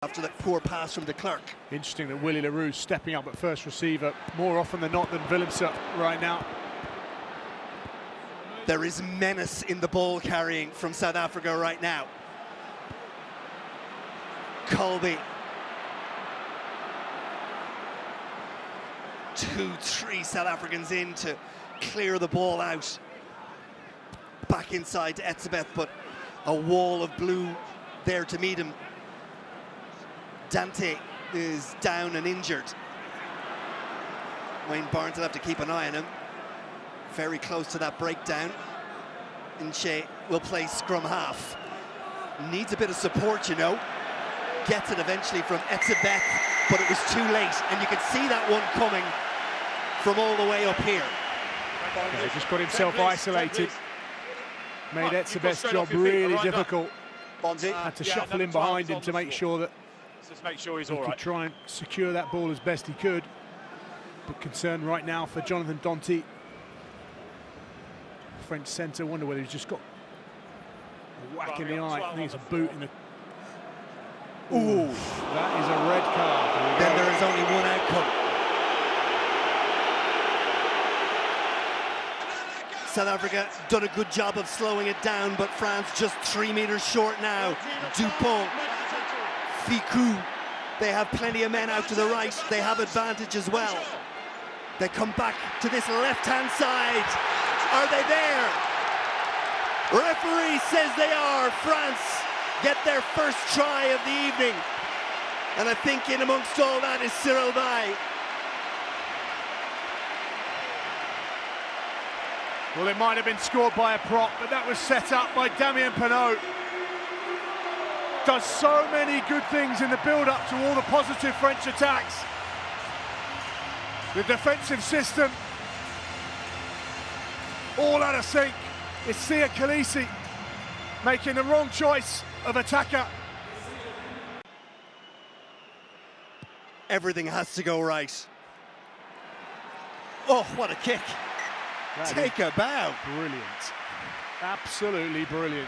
after that poor pass from de Klerk. Interesting that Willie LaRue's stepping up at first receiver more often than not than Willemse right now. There is menace in the ball carrying from South Africa right now. Colby. 2-3 South Africans in to clear the ball out. Back inside to Etzebeth, but a wall of blue there to meet him. Dante is down and injured. Wayne Barnes will have to keep an eye on him. Very close to that breakdown. Inche will play scrum half. Needs a bit of support, you know. Gets it eventually from Etzebeth, but it was too late. And you can see that one coming from all the way up here. Yeah, he just got himself isolated. Made Etzebeth's job really difficult. Had to shuffle in behind him to make sure that just make sure he's he could try and secure that ball as best he could. But concern right now for Jonathan Danty. French centre, wonder whether he's just got a whack in the eye. I think it's a boot in the... Ooh, that is a red card. Then there is only one outcome. South Africa done a good job of slowing it down, but France just 3 meters short now. Dupont, Ficou, they have plenty of men out to the right. They have advantage as well. They come back to this left-hand side. Are they there? Referee says they are. France get their first try of the evening. And I think in amongst all that is Cyril Bay. Well, it might have been scored by a prop, but that was set up by Damien Penaud. Does so many good things in the build-up to all the positive French attacks. The defensive system all out of sync. It's Sia Khaleesi making the wrong choice of attacker. Everything has to go right. Oh, what a kick. Take a bow. Brilliant. Absolutely brilliant.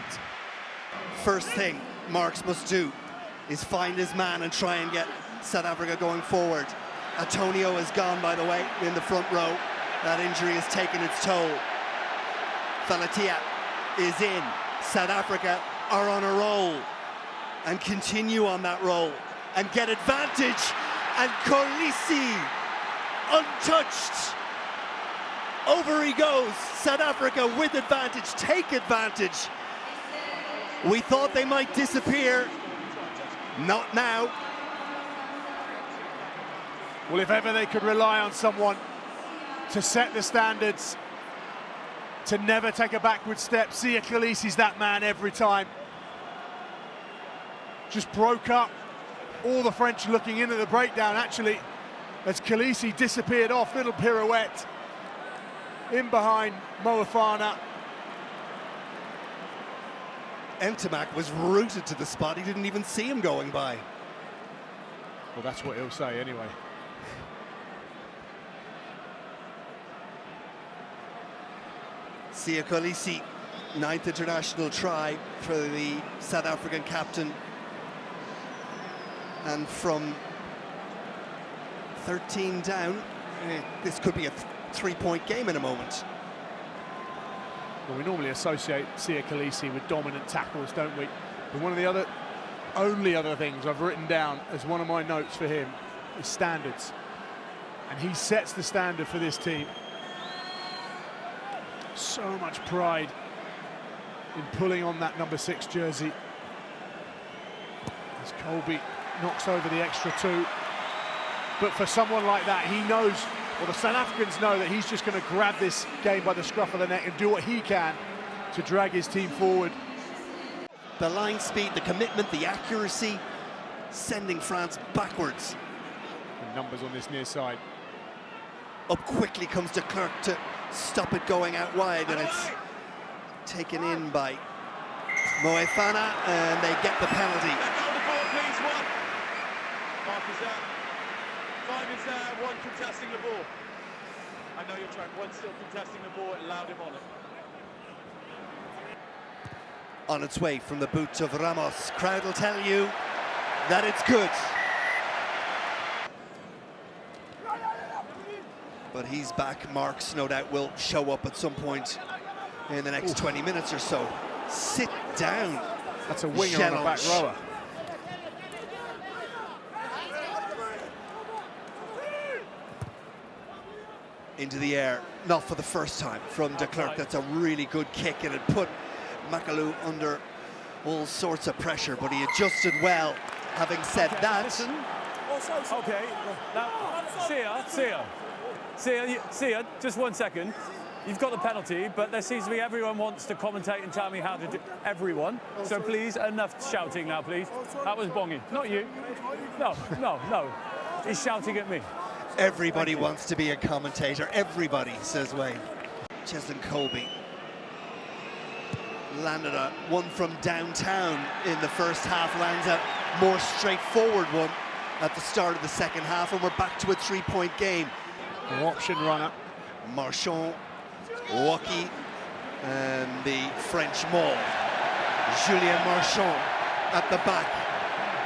First thing Marks must do is find his man and try and get South Africa going forward. Antonio is gone, by the way, in the front row. That injury has taken its toll. Falatia is in. South Africa are on a roll and continue on that roll and get advantage. And Khaleesi untouched. Over he goes. South Africa with advantage, take advantage. We thought they might disappear. Not now. Well, if ever they could rely on someone to set the standards, to never take a backward step, Sia Khaleesi's that man every time. Just broke up all the French looking into the breakdown, actually, as Khaleesi disappeared off, little pirouette. In behind Moefana. Ntamack was rooted to the spot. He didn't even see him going by. Well, that's what he'll say anyway. Sia Khaleesi, 9th international try for the South African captain. And from 13 down, this could be a 3-point game in a moment. Well, we normally associate Sia Khaleesi with dominant tackles, don't we? But one of the only other things I've written down as one of my notes for him is standards. And he sets the standard for this team. So much pride in pulling on that number 6 jersey. As Colby knocks over the extra 2. But for someone like that, he knows, well, the South Africans know that he's just going to grab this game by the scruff of the neck and do what he can to drag his team forward. The line speed, the commitment, the accuracy, sending France backwards. And numbers on this near side. Up quickly comes de Klerk to stop it going out wide, and it's taken in by Moefana, and they get the penalty. Mark is out. 5 is there, 1 contesting the ball. I know you're trying, 1 still contesting the ball, it allowed him on it. On its way from the boot of Ramos. Crowd will tell you that it's good. But he's back. Marks, no doubt, will show up at some point in the next 20 minutes or so. Sit down. That's a winger on a back rower. Into the air, not for the first time from de Klerk. That's a really good kick, and it put Makalou under all sorts of pressure, but he adjusted well. Having said that, okay, now see ya, just 1 second. You've got the penalty, but there seems to be everyone wants to commentate and tell me how to do. Everyone, so please, enough shouting now, please. That was Bongy, not you. No, he's shouting at me. everybody wants to be a commentator. Everybody, says Wayne. Cheslin Colby landed a one from downtown in the first half, lands a more straightforward one at the start of the second half, and we're back to a three-point game. An option runner. Marchand, Woki, and the French maul. Julien Marchand at the back.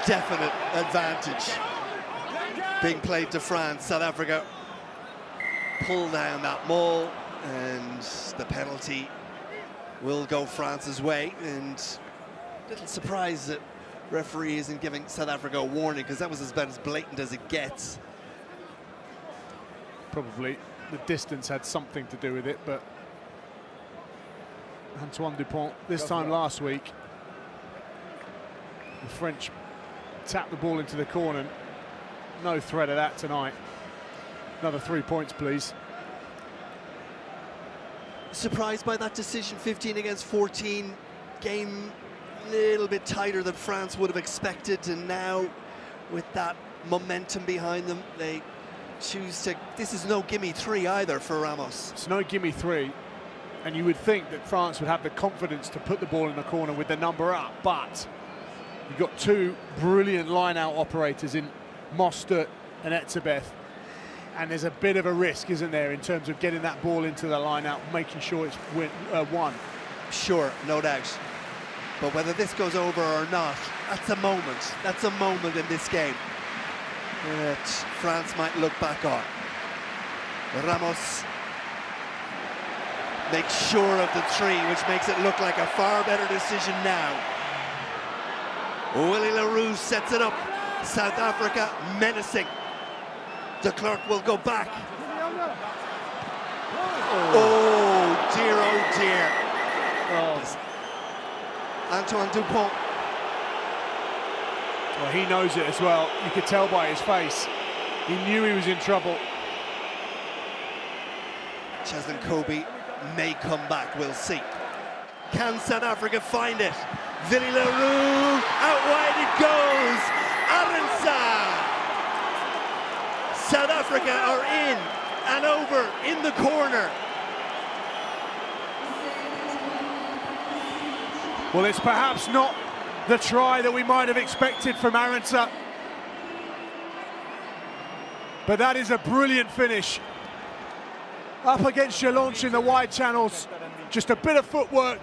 Definite advantage being played to France. South Africa pull down that maul, and the penalty will go France's way. And little surprised that referee isn't giving South Africa a warning, because that was about as blatant as it gets. Probably the distance had something to do with it, but Antoine Dupont, this time last week, the French tapped the ball into the corner. No threat of that tonight. Another 3 points, please. Surprised by that decision, 15 against 14. Game a little bit tighter than France would have expected, and now with that momentum behind them, they choose to... This is no gimme three either for Ramos. It's no gimme three, and you would think that France would have the confidence to put the ball in the corner with the number up, but you've got two brilliant line-out operators in Mostert and Etzebeth, and there's a bit of a risk, isn't there, in terms of getting that ball into the line-out, making sure it's won. Sure, no doubt. But whether this goes over or not, that's a moment. That's a moment in this game that France might look back on. Ramos makes sure of the three, which makes it look like a far better decision now. Willie LaRue sets it up. South Africa menacing. De Klerk will go back. Oh dear, oh dear. Oh. Antoine Dupont. Well, he knows it as well. You could tell by his face. He knew he was in trouble. Cheslin Colby may come back, we'll see. Can South Africa find it? Willie LaRue, out wide it goes. Arendse. South Africa are in and over in the corner. Well, it's perhaps not the try that we might have expected from Arendse, but that is a brilliant finish. Up against Jelonch in the wide channels, just a bit of footwork,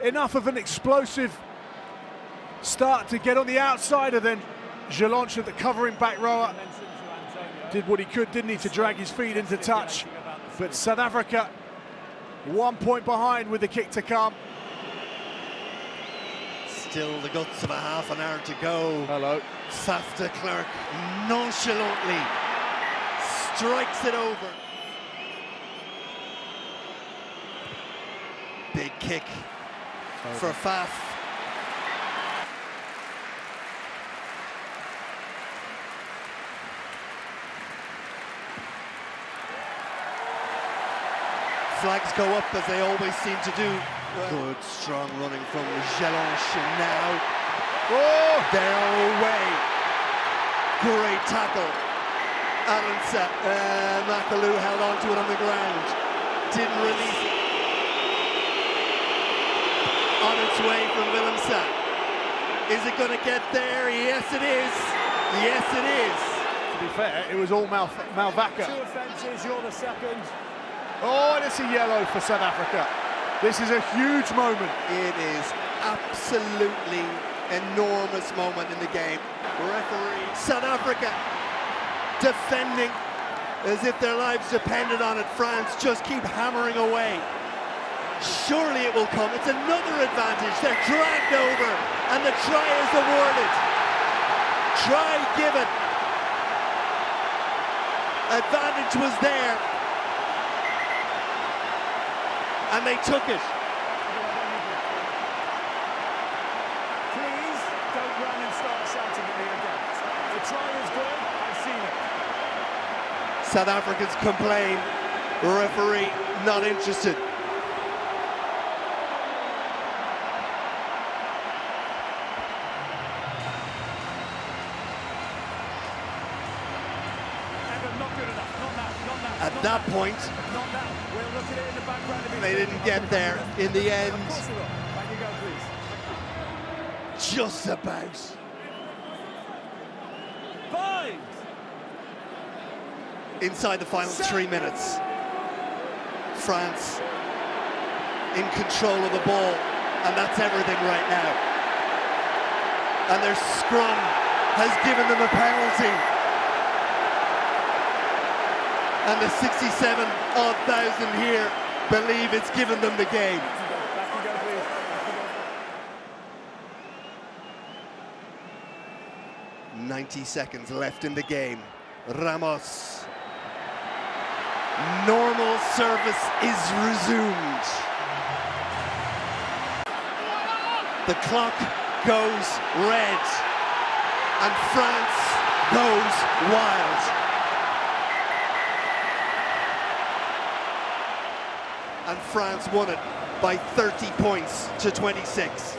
enough of an explosive start to get on the outside, and then Jelonch at the covering back rower did what he could, didn't he, to drag his feet into touch. But South Africa 1 point behind with the kick to come. Still the guts of a half an hour to go. Hello. Faf de Klerk nonchalantly strikes it over. Big kick for Faf. Flags go up as they always seem to do. Good, strong running from Jelonch, and now they're away. Great tackle. Arendse, Makalou held on to it on the ground. Didn't release it. On its way from Willemse. Is it going to get there? Yes, it is. Yes, it is. To be fair, it was all Malvaka. 2 offences, you're the second. Oh, and it's a yellow for South Africa. This is a huge moment. It is absolutely enormous moment in the game. Referee, South Africa defending as if their lives depended on it. France just keep hammering away. Surely it will come. It's another advantage. They're dragged over and the try is awarded. Try given. Advantage was there. And they took it. Please don't run and start shouting at me again. The try is good. I've seen it. South Africans complain. Referee not interested. Not good enough. Not now. Not now. At that point, Not now. We'll look at it in the background. If they didn't get there in the end. Of course we will. Back you go, please. Just about. Bind! Inside the final 3 minutes. France in control of the ball, and that's everything right now. And their scrum has given them a penalty. And the 67,000 here believe it's given them the game. Back you go, please. 90 seconds left in the game. Ramos. Normal service is resumed. The clock goes red. And France goes wild. And France won it by 30 points to 26.